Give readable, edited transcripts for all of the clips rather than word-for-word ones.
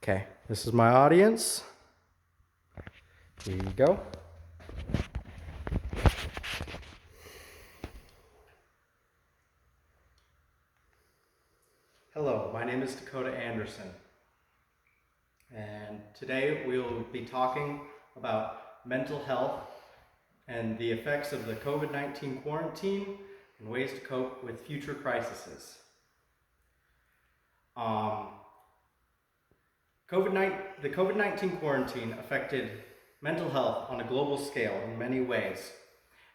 Okay, this is my audience. Here you go. Hello, my name is Dakota Anderson, and today we will be talking about mental health and the effects of the COVID-19 quarantine and ways to cope with future crises. The COVID-19 quarantine affected mental health on a global scale in many ways,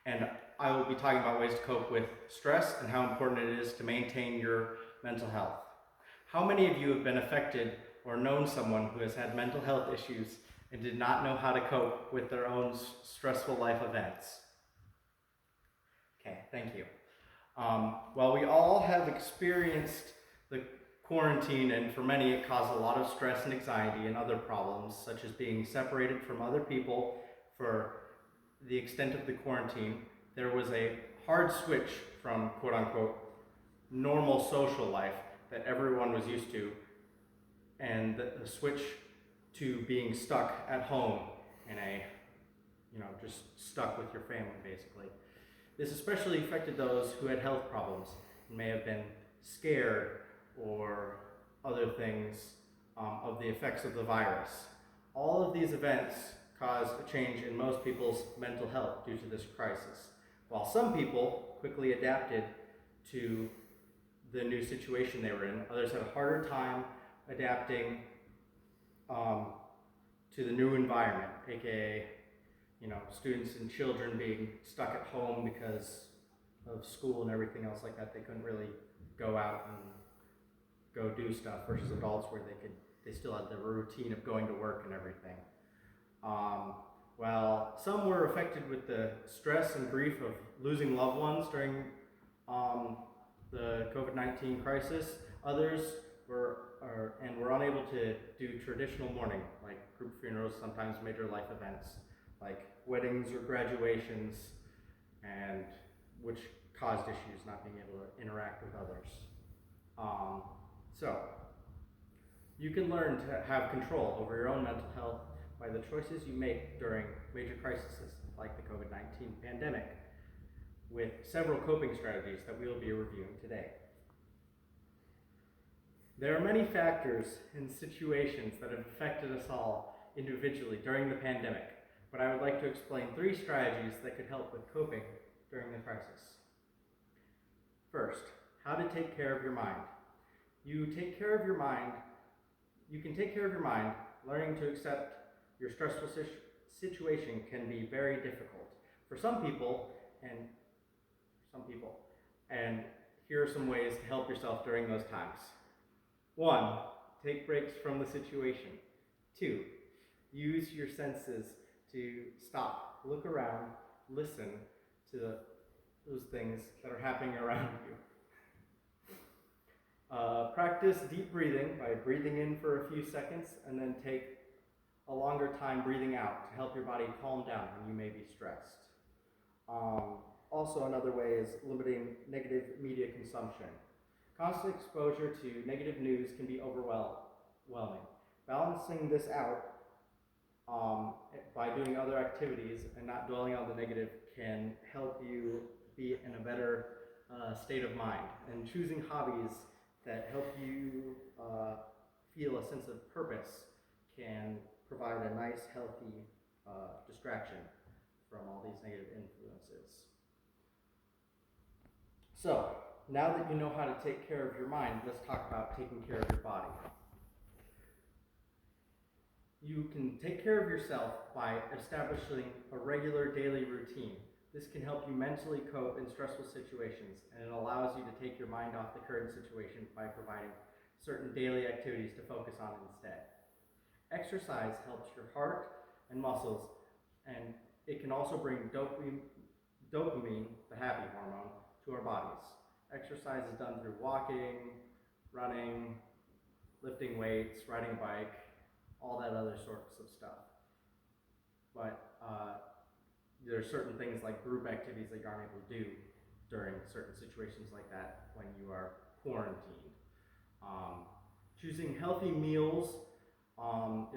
and I will be talking about ways to cope with stress and how important it is to maintain your mental health. How many of you have been affected or known someone who has had mental health issues and did not know how to cope with their own stressful life events? Okay, thank you. While we all have experienced the quarantine, and for many it caused a lot of stress and anxiety and other problems, such as being separated from other people for the extent of the quarantine, there was a hard switch from quote-unquote normal social life that everyone was used to, and the switch to being stuck at home in a, just stuck with your family basically. This especially affected those who had health problems and may have been scared or other things of the effects of the virus. All of these events caused a change in most people's mental health due to this crisis. While some people quickly adapted to the new situation they were in, others had a harder time adapting to the new environment, aka students and children being stuck at home because of school and everything else like that. They couldn't really go out and go do stuff, versus adults where they still had the routine of going to work and everything. While some were affected with the stress and grief of losing loved ones during the COVID-19 crisis, others were unable to do traditional mourning, like group funerals, sometimes major life events like weddings or graduations, and which caused issues not being able to interact with others. So you can learn to have control over your own mental health by the choices you make during major crises like the COVID-19 pandemic, with several coping strategies that we will be reviewing today. There are many factors and situations that have affected us all individually during the pandemic, but I would like to explain 3 strategies that could help with coping during the crisis. First, how to take care of your mind. You can take care of your mind. Learning to accept your stressful situation can be very difficult for some people, and here are some ways to help yourself during those times. 1, take breaks from the situation. 2, use your senses to stop, look around, listen to those things that are happening around you. Practice deep breathing by breathing in for a few seconds and then take a longer time breathing out to help your body calm down when you may be stressed. Also, another way is limiting negative media consumption. Constant exposure to negative news can be overwhelming. Balancing this out by doing other activities and not dwelling on the negative can help you be in a better state of mind. And choosing hobbies that help you feel a sense of purpose can provide a nice, healthy distraction from all these negative influences. So, now that you know how to take care of your mind, let's talk about taking care of your body. You can take care of yourself by establishing a regular daily routine. This can help you mentally cope in stressful situations, and it allows you to take your mind off the current situation by providing certain daily activities to focus on instead. Exercise helps your heart and muscles, and it can also bring dopamine, the happy hormone, to our bodies. Exercise is done through walking, running, lifting weights, riding a bike, all that other sorts of stuff. But there are certain things like group activities that you aren't able to do during certain situations like that when you are quarantined. Choosing healthy meals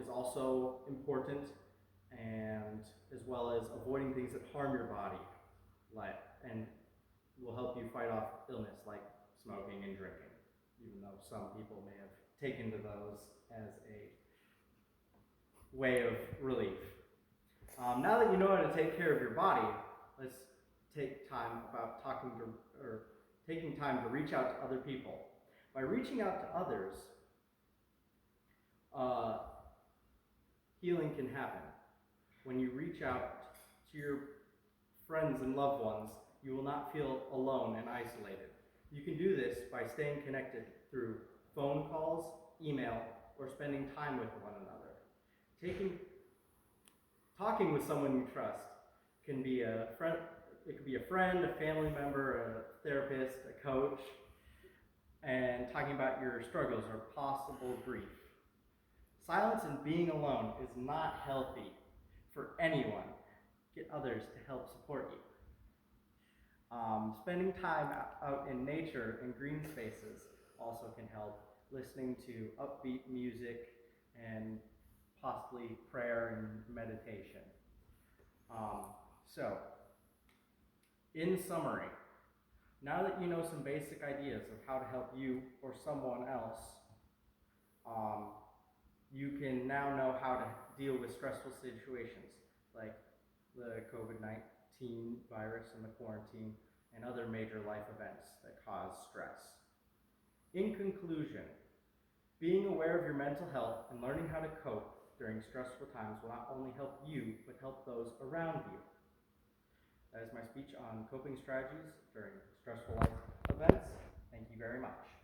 is also important, and as well as avoiding things that harm your body, and will help you fight off illness like smoking and drinking, even though some people may have taken to those as a way of relief. Now that you know how to take care of your body, let's take time about taking time to reach out to other people. By reaching out to others, healing can happen. When you reach out to your friends and loved ones, you will not feel alone and isolated. You can do this by staying connected through phone calls, email, or spending time with one another. Talking with someone you trust can be a friend. It could be a friend, a family member, a therapist, a coach, and talking about your struggles or possible grief. Silence and being alone is not healthy for anyone. Get others to help support you. Spending time out in nature and green spaces also can help. Listening to upbeat music and possibly prayer and meditation. So, in summary, now that you know some basic ideas of how to help you or someone else, you can now know how to deal with stressful situations like the COVID-19 virus and the quarantine and other major life events that cause stress. In conclusion, being aware of your mental health and learning how to cope during stressful times will not only help you, but help those around you. That is my speech on coping strategies during stressful life events. Thank you very much.